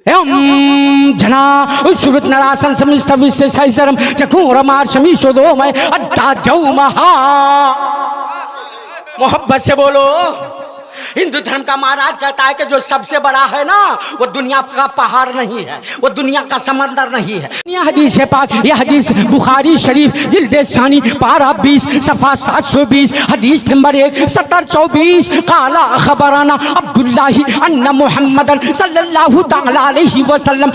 जना सूरत नरासन समिस्तवि से सैसरम चखूरमार शमी शोदो मैं अड्डा जाऊं महा। मोहब्बत से बोलो। हिंदू धर्म का महाराज कहता है कि जो सबसे बड़ा है ना वो दुनिया का पहाड़ नहीं है, वो दुनिया का समंदर नहीं है। यह हदीस है पाक, यह हदीस बुखारी शरीफ जिल्द सानी पारा 20 सफ़ा 720 हदीस नंबर 1 7024 काला खबराना अब्दुल्लाही अन्ना मुहम्मदन सल्लल्लाहु तआला अलैहि वसल्लम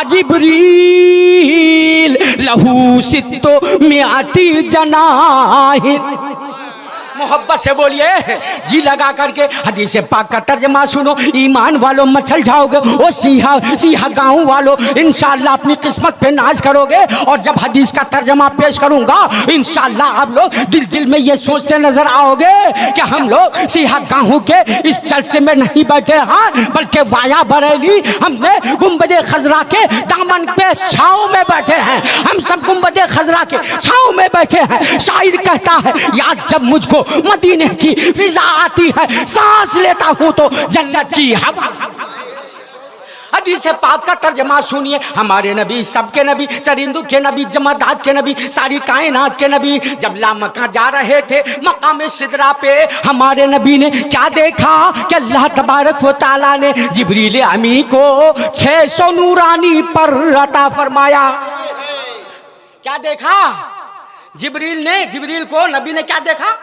जिब्रील लहू सित्तो मियाती जनाहिन। मोहब्बत से बोलिए, जी लगा करके हदीस पाक का तर्जमा सुनो। ईमान वालों मचल जाओगे, ओ सीहा गाँव वालों इंशाअल्लाह अपनी किस्मत पे नाज करोगे। और जब हदीस का तर्जमा पेश करूंगा इंशाअल्लाह आप लोग दिल दिल में ये सोचते नजर आओगे कि हम लोग सीहा गाँव के इस जलसे में नहीं बैठे हैं, बल्कि वाया बरेली हमने गुंबदे खजरा के दामन पे छाँव में बैठे हैं। हम सब गुंबदे खजरा के छाँव में बैठे हैं। शायर कहता है याद जब मुझको मदीने की फिजा आती है, सांस लेता हूं तो जन्नत की हवा। हदीस पाक का तर्जमा सुनिए। हमारे नबी, सबके नबी, चरिंदों के नबी, जमादात के नबी, सारी कायनात के नबी जब लामका जा रहे थे मकाम सिदरा पे, हमारे नबी ने क्या देखा कि अल्लाह तबारक व तआला ने जिब्रील अमी को 600 नूरानी पर अता फरमाया। क्या देखा? जिब्रील को नबी ने क्या देखा?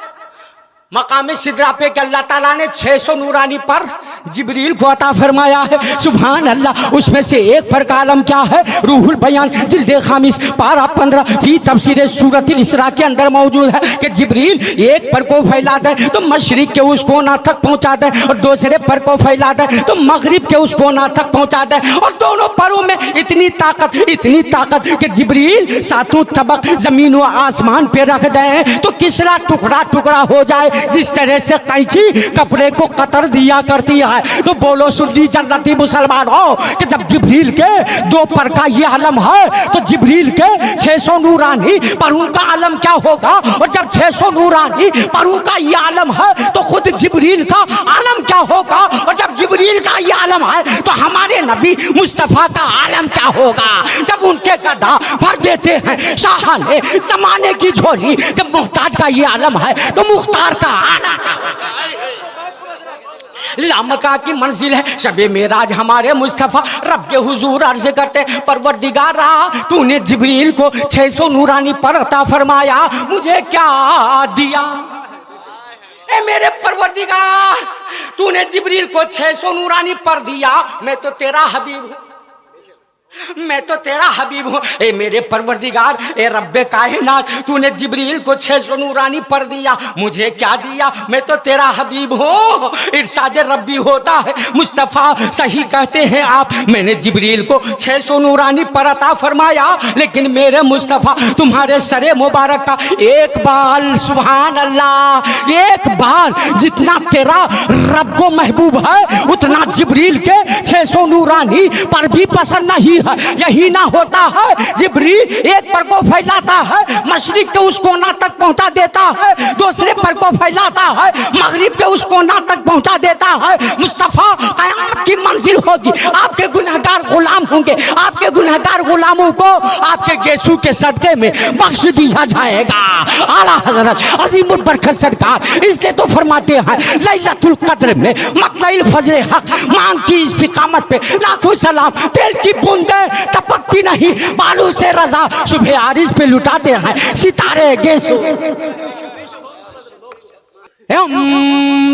मकाम सिदरा पे कि अल्लाह ताला ने 600 नूरानी पर जिब्रील को अता फरमाया है। सुभान अल्लाह। उसमें से एक पर का आलम क्या है? रूहुल बयान जिल्द खामिस पारा 15 फी तफसीर सूरतिल इसरा के अंदर मौजूद है कि जिब्रील एक पर को फैला दे तो मशरिक के उस कोना तक पहुंचा दे, और दूसरे पर को फैला दे तो मगरिब के उस कोना तक पहुंचा दे। और दोनों परों में इतनी ताकत कि जिब्रील सातों तबक जमीन व आसमान पे रख दे तो किसरा टुकड़ा टुकड़ा हो जाए। जिस तरह से कैंची कपड़े को कतर दिया करती है। तो बोलो सुन्नी जन्नती मुसलमान हो कि जब जिब्रील के 2 पर का ये आलम है तो जिब्रील के 600 नूरानी परों का आलम क्या होगा? और जब 600 नूरानी परों का ये आलम है तो खुद जिब्रील का आलम क्या होगा? और जब जिब्रील का ये आलम है तो हमारे नबी मुस्तफ़ा का आलम क्या होगा? जब उनके गदा भर देते हैं शाहाने ज़माने की झोली, जब मुहताज का ये आलम है तो मुख्तार का आलम क्या होगा? लामका की मंजिल है शबे मेराज हमारे मुस्तफ़ा रब के हुजूर अर्ज़ करते परवरदिगारा तूने जिब्रील को 600 नूरानी पर अता फरमाया, मुझे क्या दिया? ए मेरे परवरदिगार, तूने जिब्रील को 600 नूरानी पर दिया, मैं तो तेरा हबीब हूँ, मैं तो तेरा हबीब हूँ। ए मेरे परवरदिगार, ए रब्बे कायनात, तूने जिब्रील को 600 नूरानी पर दिया, मुझे क्या दिया? मैं तो तेरा हबीब हूँ। इरशाद रब्बी होता है मुस्तफ़ा सही कहते हैं आप, मैंने जिब्रील को 600 नूरानी पर अता फरमाया, लेकिन मेरे मुस्तफ़ा तुम्हारे सरे मुबारक का एक बाल, सुभान अल्लाह, एक बाल जितना तेरा रब को महबूब है उतना जिब्रील के 600 नूरानी पर भी पसंद नहीं है। यही ना होता है, जिब्रील एक पर को फैलाता है मशरिक के उस कोना तक पहुंचा देता है, दूसरे पर को फैलाता है मगरिब के उस कोना तक पहुंचा देता है। मुस्तफ़ा क़यामत की मंजिल होगी, आपके गुनहगार गुलाम होंगे, आपके गुनहगार गुलामों को आपके गेसू के सदक़े में बख्श दिया जाएगा। आला हज़रत अज़ीमुल बरकत सरकार इसलिए तो फरमाते हैं लैलतुल क़द्र में मतलइल फज्र हक मांग की इस्तिकामत पे लाखों सलाम, तेल की बूंद टपकती नहीं बालू से रजा, सुबह आरिस पे लुटाते हैं सितारे गेसू।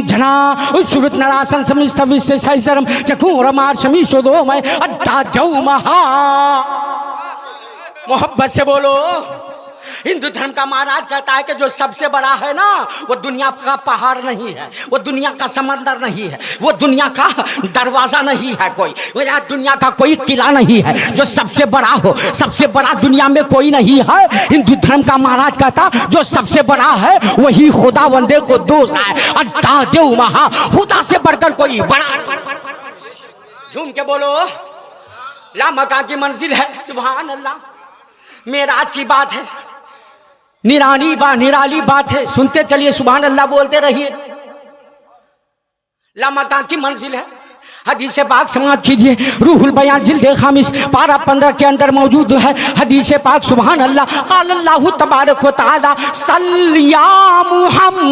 जना सूरत नरासन समिस्तवि से सैसरम चखूरमार शमी शोदो मैं अड्डा जाऊं महा। मोहब्बत से बोलो। हिंदू धर्म का महाराज कहता है कि जो सबसे बड़ा है ना वो दुनिया का पहाड़ नहीं है, वो दुनिया का समंदर नहीं है, वो दुनिया का दरवाजा नहीं है, कोई दुनिया का कोई किला नहीं है जो सबसे बड़ा हो। सबसे बड़ा दुनिया में कोई नहीं है। हिंदू धर्म का महाराज कहता जो सबसे बड़ा है वही खुदा बंदे को दोस्त है। अड्डा देव महा, खुदा से बढ़कर कोई बड़ा। झूम के बोलो, लामका की मंजिल है, सुभान अल्लाह, मेराज की बात है, निराली बात है, सुनते चलिए, सुभान अल्लाह बोलते रहिए। लामका की मंजिल है, हदीस पाक समाप्त कीजिए। रूहुल बयान जिल्द खामिस पारा 15 के अंदर मौजूद है हदीस पाक। सुभान अल्लाह। क़ाल अल्लाहु तबारक व तआला सल्ली या मुहम्मद।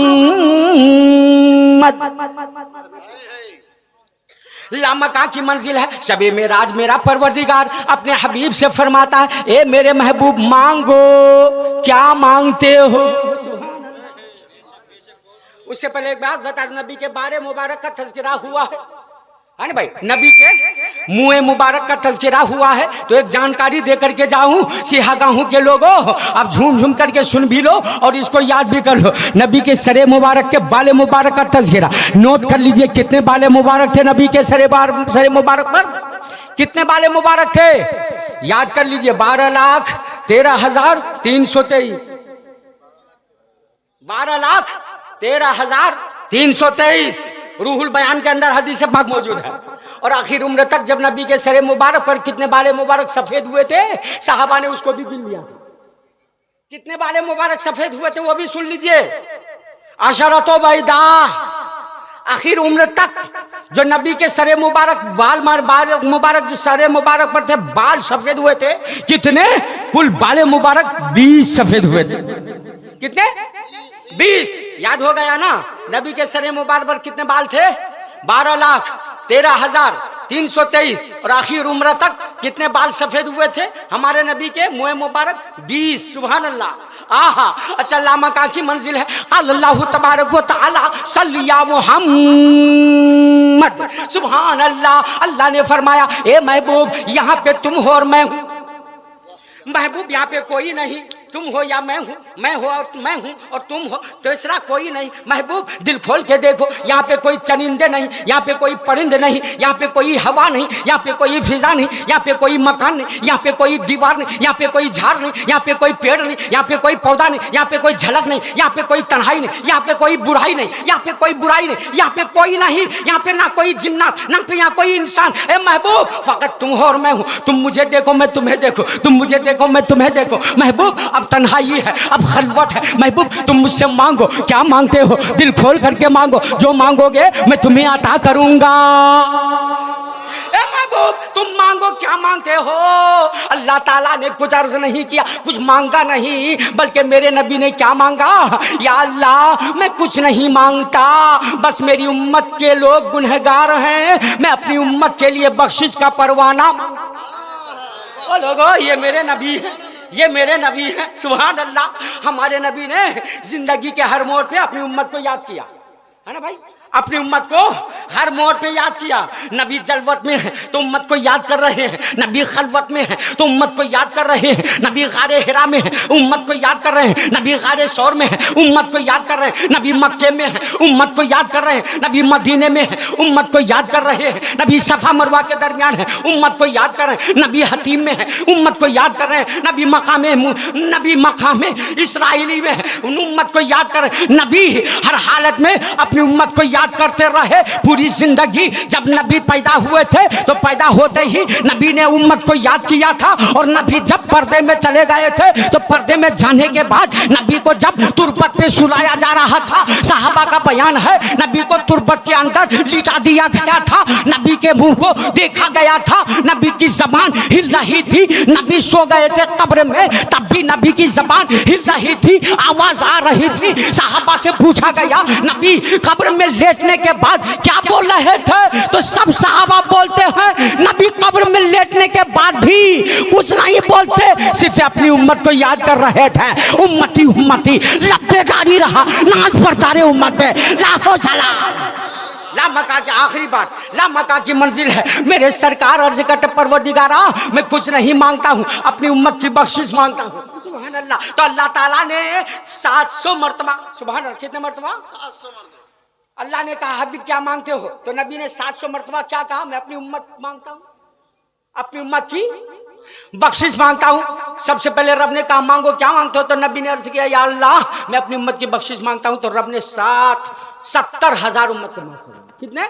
लामका की मंजिल है शबे मेराज मेरा परवरदिगार अपने हबीब से फरमाता है, ए मेरे महबूब मांगो, क्या मांगते हो। उससे पहले एक बात बता दूं, नबी के बारे मुबारक का तज़किरा हुआ है ना भाई, नबी के मुँह मुबारक का तज़किरा हुआ है। तो एक जानकारी दे करके जाऊं सिहागाहों के लोगों, अब झूम झूम करके सुन भी लो और इसको याद भी कर लो। नबी के सरे मुबारक के बाले मुबारक का तज़किरा नोट कर लीजिए। कितने बाले मुबारक थे नबी के सरे मुबारक पर? कितने बाले मुबारक थे याद कर लीजिए। 12,13,323 12,13,323 रूहुल बयान के अंदर हदीस पाक मौजूद है। और आखिर उम्र तक जब नबी के सरे मुबारक पर कितने बाले मुबारक सफेद हुए थे, साहबा ने उसको भी गिन लिया। कितने बाले मुबारक सफेद हुए थे वो भी सुन लीजिए। अशरतो बैदा, आखिर उम्र तक जो नबी के सरे मुबारक बाल मुबारक जो सरे मुबारक पर थे बाल सफेद हुए थे, कितने? कुल बाले मुबारक 20 सफेद हुए थे। कितने? 20। याद हो गया ना? नबी के सरे मुबारक पर कितने बाल थे? 12,13,323। और आखिर उम्र तक कितने बाल सफेद हुए थे हमारे नबी के मुँह मुबारक? 20। सुभान अल्लाह। आहा। अच्छा, लामका की मंजिल है अल्लाह तबारक व तआला सल्ली या मुहम्मद। सुभान अल्लाह। अल्लाह ने फरमाया, ए महबूब यहाँ पे तुम हो और मैं हूँ। महबूब यहाँ पे कोई नहीं, तुम हो या मैं हूँ, मैं हो और मैं हूँ और तुम हो, तीसरा कोई नहीं। महबूब दिल खोल के देखो, यहाँ पे कोई चरिंदे नहीं, यहाँ पे कोई परिंदे नहीं, यहाँ पे कोई हवा नहीं, यहाँ पे कोई फिजा नहीं, यहाँ पे कोई मकान नहीं, यहाँ पे कोई दीवार नहीं, यहाँ पे कोई झाड़ नहीं, यहाँ पे कोई पेड़ नहीं, यहाँ पे कोई पौधा नहीं, यहाँ पे कोई झलक नहीं, यहाँ पे कोई तन्हाई नहीं, यहाँ पे कोई बुराई नहीं, यहाँ पे कोई बुराई नहीं, यहाँ पे कोई नहीं, यहाँ पे ना कोई जिन्नात, ना पे यहाँ कोई इंसान। ए महबूब फकत तुम हो और मैं हूँ, तुम मुझे देखो मैं तुम्हें देखो, तुम मुझे देखो मैं तुम्हें देखो। महबूब अब तन्हाई है, अब खलवत है। महबूब तुम मुझसे मांगो, क्या मांगते हो दिल खोल करके मांगो, जो मांगोगे मैं तुम्हें अता करूंगा। ए महबूब तुम मांगो, क्या मांगते हो? अल्लाह ताला ने कुछ अर्ज नहीं किया, कुछ मांगा नहीं, बल्कि मेरे नबी ने क्या मांगा? या अल्लाह मैं कुछ नहीं मांगता, बस मेरी उम्मत के लोग गुनहगार हैं, मैं अपनी उम्मत के लिए बख्शिश का परवाना। ओ लोगो ये मेरे नबी है, ये मेरे नबी है। सुभान अल्लाह। हमारे नबी ने जिंदगी के हर मोड़ पे अपनी उम्मत को याद किया है ना भाई, अपनी उम्मत को हर मोड़ पे याद किया। नबी जलवत में है तो उम्मत को याद कर रहे हैं, नबी खलवत में है तो उम्मत को याद कर रहे हैं, नबी गारे हिरा में है उम्मत को याद कर रहे हैं, नबी गारे सौर में है उम्मत को याद कर रहे हैं, नबी मक्के में है उम्मत को याद कर रहे हैं, नबी मदीने में है उम्मत को याद कर रहे हैं, नबी सफा मरवा के दरमियान है उम्मत को याद कर रहे हैं, नबी हतीम में है उम्मत को याद कर रहे हैं, नबी मकाम इसराइली में है उम्मत को याद कर रहे हैं। नबी हर हालत में अपनी उम्मत को याद करते रहे पूरी जिंदगी। जब नबी पैदा हुए थे तो पैदा होते ही नबी ने उम्मत को याद किया था, और नबी जब पर्दे में चले गए थे तो पर्दे में जाने के बाद नबी को जब तुरबत पे सुलाया जा रहा था, साहबा का बयान है नबी को तुरबत के अंदर लिटा दिया गया था, नबी के मुंह को देखा गया था, नबी की जबान हिल रही थी, नबी सो गए थे कब्र में तब भी नबी की जबान हिल रही थी, आवाज आ रही थी। साहबा से पूछा गया नबी कब्र में लेटने के बाद क्या बोल रहे थे? तो सब साहबा बोलते हैं नबी कब्र में लेटने के बाद भी कुछ नहीं बोलते, सिर्फ अपनी उम्मत को याद कर रहे थे। उम्मती उम्मती लब्बे जारी रहा, नाज पड़ता रहे उम्मत पे, लाखों सलाम। लामका की आखिरी बात, लामका की मंजिल है मेरे सरकार अर्ज करते परवरदिगारा मैं कुछ नहीं मांगता हूँ, अपनी उम्मत की बख्शिश मांगता हूँ। सुभान अल्लाह। तो अल्लाह ताला ने 700 मरतबा, सुभान अल्लाह, कितने मरतबा? 700 मरतबा। अल्लाह ने कहा हबीब क्या मांगते हो? तो नबी ने 700 मरतबा क्या कहा? मैं अपनी उम्मत मांगता हूँ, अपनी उम्मत की बख्शिश मांगता हूँ। सबसे पहले रब ने कहा मांगो, क्या मांगते हो? तो नबी ने अर्ज किया या अल्लाह मैं अपनी उम्मत की बख्शिश मांगता हूँ। तो रब ने 7 70,000 उम्मत को माफ करूंगा। कितने?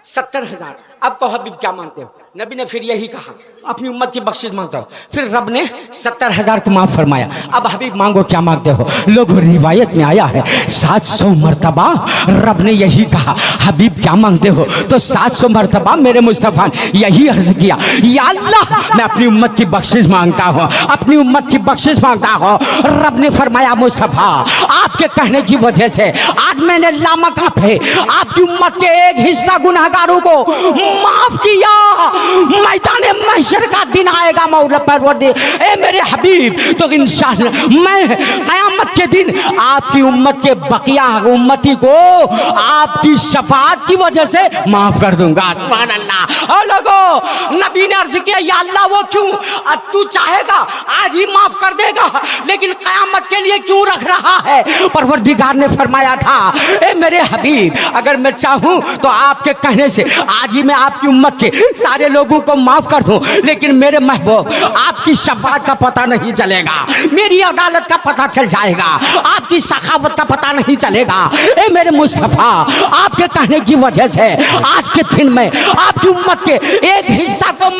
70,000। अब कहो हबीब क्या मांगते हो? नबी ने फिर यही कहा, अपनी उम्मत की बख्शिश मांगता हो। फिर रब ने 70,000 को माफ फरमाया। अब हबीब मांगो क्या मांगते हो? लोगों रिवायत में आया है 700 मरतबा रब ने यही कहा, हबीब क्या मांगते हो? तो 700 मरतबा मेरे मुस्तफ़ा ने यही अर्ज किया, या अल्लाह मैं अपनी उम्मत की बख्शिश मांगता हूँ, अपनी उम्मत की बख्शिश मांगता हूँ। रब ने फरमाया मुस्तफ़ा आपके कहने की वजह से आज मैंने लामका पे आपकी उम्मत के एक हिस्सा गुनाहगारों को माफ किया। मैदान महशर का दिन आएगा मौला परवरदिगार, ए मेरे हबीब, तो इंशाअल्लाह मैं क़यामत के दिन आपकी उम्मत के बकिया उम्मती को आपकी शफाअत की वजह से माफ कर दूंगा। सुभान अल्लाह। और लोगों नबी ने अर्ज किया, या अल्लाह वो क्यों? तू चाहेगा आज ही माफ कर देगा, लेकिन क़यामत के लिए क्यों रख रहा है? परवरदिगार ने फरमाया था, ए मेरे हबीब, अगर मैं चाहूं तो आपके कहने से आज ही मैं आपकी उम्मत के सारे लोगों को माफ कर दूं, लेकिन मेरे महबूब आपकी शफाअत का पता नहीं चलेगा, मेरी अदालत का पता चल जाएगा, आपकी सखावत का पता नहीं चलेगा। ए मेरे मुस्तफ़ा आपके कहने की वजह से आज के दिन में आपकी उम्मत के एक हिस्सा को